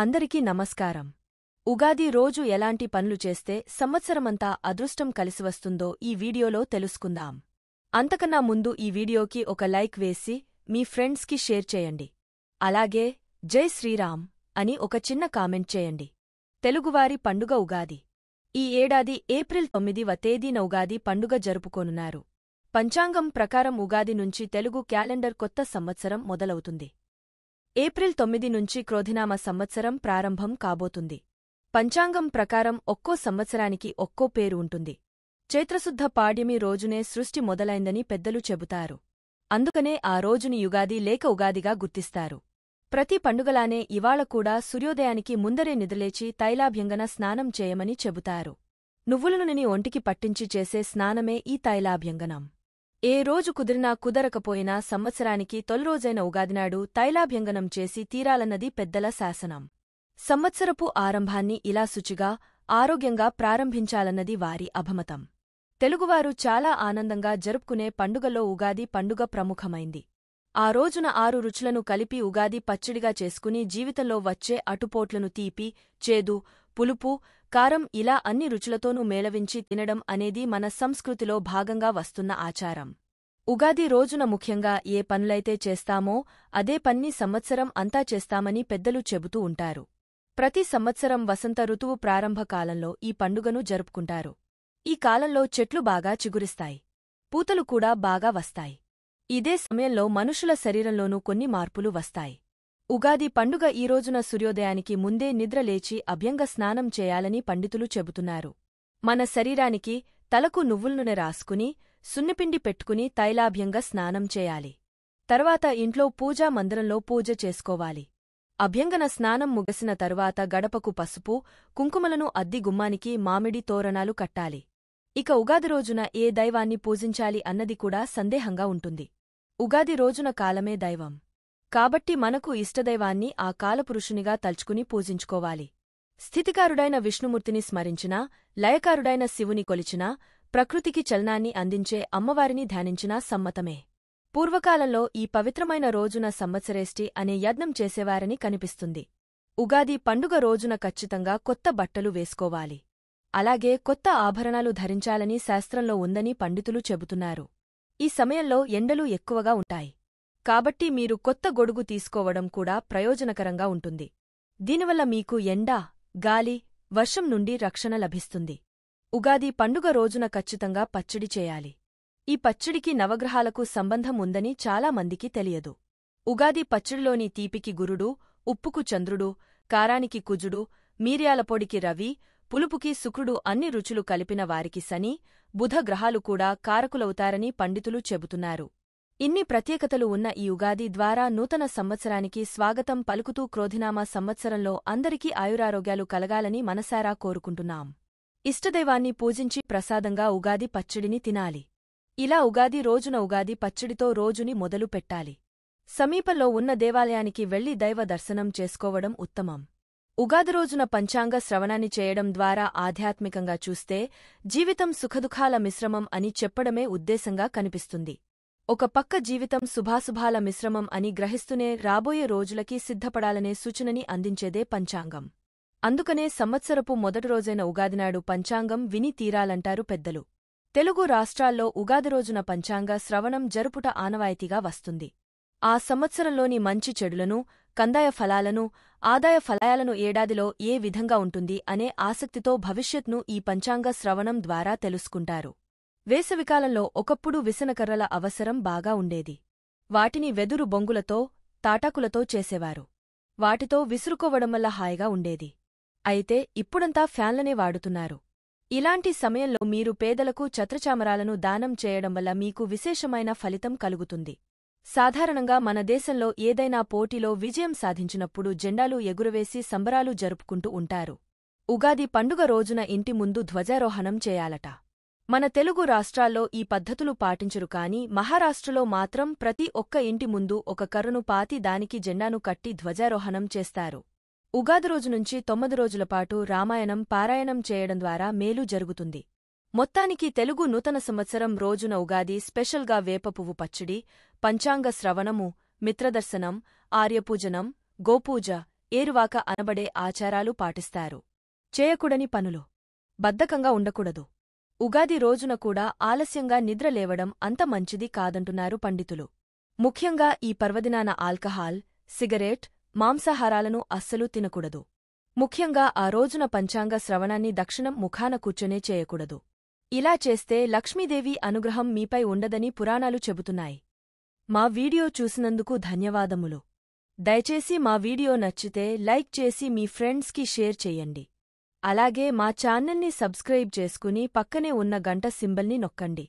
అందరికీ నమస్కారం. ఉగాది రోజు ఎలాంటి పనులు చేస్తే సంవత్సరమంతా అదృష్టం కలిసివస్తుందో ఈ వీడియోలో తెలుసుకుందాం. అంతకన్నా ముందు ఈ వీడియోకి ఒక లైక్ వేసి మీ ఫ్రెండ్స్కి షేర్ చేయండి. అలాగే జై శ్రీరామ్ అని ఒక చిన్న కామెంట్ చేయండి. తెలుగువారి పండుగ ఉగాది. ఈ ఏడాది ఏప్రిల్ 9వ తేదీన ఉగాది పండుగ జరుపుకోనున్నారు. పంచాంగం ప్రకారం ఉగాది నుంచి తెలుగు క్యాలెండర్ కొత్త సంవత్సరం మొదలవుతుంది. ఏప్రిల్ 9 నుంచి క్రోధినామ సంవత్సరం ప్రారంభం కాబోతుంది. పంచాంగం ప్రకారం ఒక్కో సంవత్సరానికి ఒక్కో పేరు ఉంటుంది. చైత్రశుద్ధ పాడ్యమి రోజునే సృష్టి మొదలైందని పెద్దలు చెబుతారు. అందుకనే ఆ రోజుని యుగాది లేక ఉగాదిగా గుర్తిస్తారు. ప్రతి పండుగలానే ఇవాళ కూడా సూర్యోదయానికి ముందరే నిద్రలేచి తైలాభ్యంగన స్నానం చేయమని చెబుతారు. నువ్వుల నూనెని ఒంటికి పట్టించి చేసే స్నానమే ఈ తైలాభ్యంగనం. ఏ రోజు కుదిరినా కుదరకపోయినా సంవత్సరానికి తొలిరోజైన ఉగాదినాడు తైలాభ్యంగనం చేసి తీరాలన్నది పెద్దల శాసనం. సంవత్సరపు ఆరంభాన్ని ఇలా శుచిగా, ఆరోగ్యంగా ప్రారంభించాలన్నది వారి అభిమతం. తెలుగువారు చాలా ఆనందంగా జరుపుకునే పండుగల్లో ఉగాది పండుగ ప్రముఖమైంది. ఆ రోజున 6 రుచులను కలిపి ఉగాది పచ్చడిగా చేసుకుని జీవితంలో వచ్చే అటుపోట్లను తీపి, చేదు, పులుపు, కారం ఇలా అన్ని రుచులతోనూ మేళవించి తినడం అనేది మన సంస్కృతిలో భాగంగా వస్తున్న ఆచారం. ఉగాది రోజున ముఖ్యంగా ఏ పనులైతే చేస్తామో అదే పన్ని సంవత్సరం అంతా చేస్తామని పెద్దలు చెబుతూ ఉంటారు. ప్రతి సంవత్సరం వసంత ఋతువు ప్రారంభ కాలంలో ఈ పండుగను జరుపుకుంటారు. ఈ కాలంలో చెట్లు బాగా చిగురిస్తాయి. పూతలు కూడా బాగా వస్తాయి. ఇదే సమయంలో మనుషుల శరీరంలోనూ కొన్ని మార్పులు వస్తాయి. ఉగాది పండుగ ఈ రోజున సూర్యోదయానికి ముందే నిద్రలేచి అభ్యంగ స్నానం చేయాలని పండితులు చెబుతున్నారు. మన శరీరానికి, తలకు నువ్వుల నూనె రాసుకుని, సున్నిపిండి పెట్టుకుని తైలాభ్యంగ స్నానం చేయాలి. తర్వాత ఇంట్లో పూజా మందిరంలో పూజ చేసుకోవాలి. అభ్యంగన స్నానం ముగిసిన తరువాత గడపకు పసుపు, కుంకుమలను అద్ది గుమ్మానికి మామిడి తోరణాలు కట్టాలి. ఇక ఉగాది రోజున ఏ దైవాన్ని పూజించాలి అన్నది కూడా సందేహంగా ఉంటుంది. ఉగాది రోజున కాలమే దైవం. కాబట్టి మనకు ఇష్టదైవాన్ని ఆ కాలపురుషునిగా తల్చుకుని పూజించుకోవాలి. స్థితికారుడైన విష్ణుమూర్తిని స్మరించినా, లయకారుడైన శివుని కొలిచినా, ప్రకృతికి చలనాన్ని అందించే అమ్మవారిని ధ్యానించినా సమ్మతమే. పూర్వకాలంలో ఈ పవిత్రమైన రోజున సంవత్సరేష్టి అనే యజ్ఞం చేసేవారని కనిపిస్తుంది. ఉగాది పండుగ రోజున ఖచ్చితంగా కొత్త బట్టలు వేసుకోవాలి. అలాగే కొత్త ఆభరణాలు ధరించాలని శాస్త్రంలో ఉందని పండితులు చెబుతున్నారు. ఈ సమయంలో ఎండలు ఎక్కువగా ఉంటాయి. కాబట్టి మీరు కొత్త గొడుగు తీసుకోవడం కూడా ప్రయోజనకరంగా ఉంటుంది. దీనివల్ల మీకు ఎండ, గాలి, వర్షం నుండి రక్షణ లభిస్తుంది. ఉగాది పండుగ రోజున ఖచ్చితంగా పచ్చడి చేయాలి. ఈ పచ్చడికి నవగ్రహాలకు సంబంధం ఉందని చాలా మందికి తెలియదు. ఉగాది పచ్చడిలోని తీపికి గురుడు, ఉప్పుకు చంద్రుడు, కారానికి కుజుడు, మిరియాల పొడికి రవి, పులుపుకి శుక్రుడు అన్ని రుచులు కలిపిన వారికి శని, బుధ గ్రహాలు కూడా కారకులవుతారని పండితులు చెబుతున్నారు. ఇన్ని ప్రత్యేకతలు ఉన్న ఈ ఉగాది ద్వారా నూతన సంవత్సరానికి స్వాగతం పలుకుతూ క్రోధినామ సంవత్సరంలో అందరికీ ఆయురారోగ్యాలు కలగాలని మనసారా కోరుకుంటున్నాం. ఇష్టదైవాన్ని పూజించి ప్రసాదంగా ఉగాది పచ్చడిని తినాలి. ఇలా ఉగాది రోజున ఉగాది పచ్చడితో రోజుని మొదలు పెట్టాలి. సమీపంలో ఉన్న దేవాలయానికి వెళ్లి దైవ దర్శనం చేసుకోవడం ఉత్తమం. ఉగాది రోజున పంచాంగ శ్రవణాన్ని చేయడం ద్వారా ఆధ్యాత్మికంగా చూస్తే జీవితం సుఖదుఖాల మిశ్రమం అని చెప్పడమే ఉద్దేశంగా కనిపిస్తుంది. ఒక పక్క జీవితం శుభాశుభాల మిశ్రమం అని గ్రహిస్తూనే రాబోయే రోజులకి సిద్ధపడాలనే సూచనని అందించేదే పంచాంగం. అందుకనే సంవత్సరపు మొదటి రోజైన ఉగాదినాడు పంచాంగం విని తీరాలంటారు పెద్దలు. తెలుగు రాష్ట్రాల్లో ఉగాది రోజున పంచాంగ శ్రవణం జరుపుట ఆనవాయితీగా వస్తుంది. ఆ సంవత్సరంలోని మంచి చెడులను, కందాయ ఫలాలను, ఆదాయ ఫలాలను ఏడాదిలో ఏ విధంగా ఉంటుంది అనే ఆసక్తితో భవిష్యత్ను ఈ పంచాంగ శ్రవణం ద్వారా తెలుసుకుంటారు. వేసవికాలంలో ఒకప్పుడు విసనకర్రల అవసరం బాగా ఉండేది. వాటిని వెదురు బొంగులతో, తాటాకులతో చేసేవారు. వాటితో విసురుకోవడం వల్ల హాయిగా ఉండేది. అయితే ఇప్పుడంతా ఫ్యాన్లనే వాడుతున్నారు. ఇలాంటి సమయంలో మీరు పేదలకు ఛత్రచామరాలను దానం చేయడం వల్ల మీకు విశేషమైన ఫలితం కలుగుతుంది. సాధారణంగా మన దేశంలో ఏదైనా పోటీలో విజయం సాధించినప్పుడు జెండాలు ఎగురవేసి సంబరాలు జరుపుకుంటూ ఉంటారు. ఉగాది పండుగ రోజున ఇంటి ముందు ధ్వజారోహణం చేయాలట. మన తెలుగు రాష్ట్రాల్లో ఈ పద్ధతులు పాటించరు కానీ మహారాష్ట్రలో మాత్రం ప్రతి ఒక్క ఇంటి ముందు ఒక కర్రను పాతి దానికి జెండాను కట్టి ధ్వజారోహణం చేస్తారు. ఉగాది రోజు నుంచి 9 రోజులపాటు రామాయణం పారాయణం చేయడం ద్వారా మేలు జరుగుతుంది. మొత్తానికి తెలుగు నూతన సంవత్సరం రోజున ఉగాది స్పెషల్గా వేపపువ్వు పచ్చడి, పంచాంగ శ్రవణము, మిత్రదర్శనం, ఆర్యపూజనం, గోపూజ ఏరువాక అనబడే ఆచారాలు పాటిస్తారు. చేయకూడని పనులు. బద్ధకంగా ఉండకూడదు. ఉగాది రోజున కూడా ఆలస్యంగా నిద్రలేవడం అంత మంచిది కాదంటున్నారు పండితులు. ముఖ్యంగా ఈ పర్వదినాన ఆల్కహాల్, సిగరెట్, మాంసాహారాలను అస్సలు తినకూడదు. ముఖ్యంగా ఆ రోజున పంచాంగ శ్రవణాన్ని దక్షిణం ముఖాన కూర్చొనే చేయకూడదు. ఇలా చేస్తే లక్ష్మీదేవి అనుగ్రహం మీపై ఉండదని పురాణాలు చెబుతున్నాయి. మా వీడియో చూసినందుకు ధన్యవాదములు. దయచేసి మా వీడియో నచ్చితే లైక్ చేసి మీ ఫ్రెండ్స్కి షేర్ చెయ్యండి. అలాగే మా ఛానల్ని సబ్స్క్రైబ్ చేసుకుని పక్కనే ఉన్న గంట సింబల్ని నొక్కండి.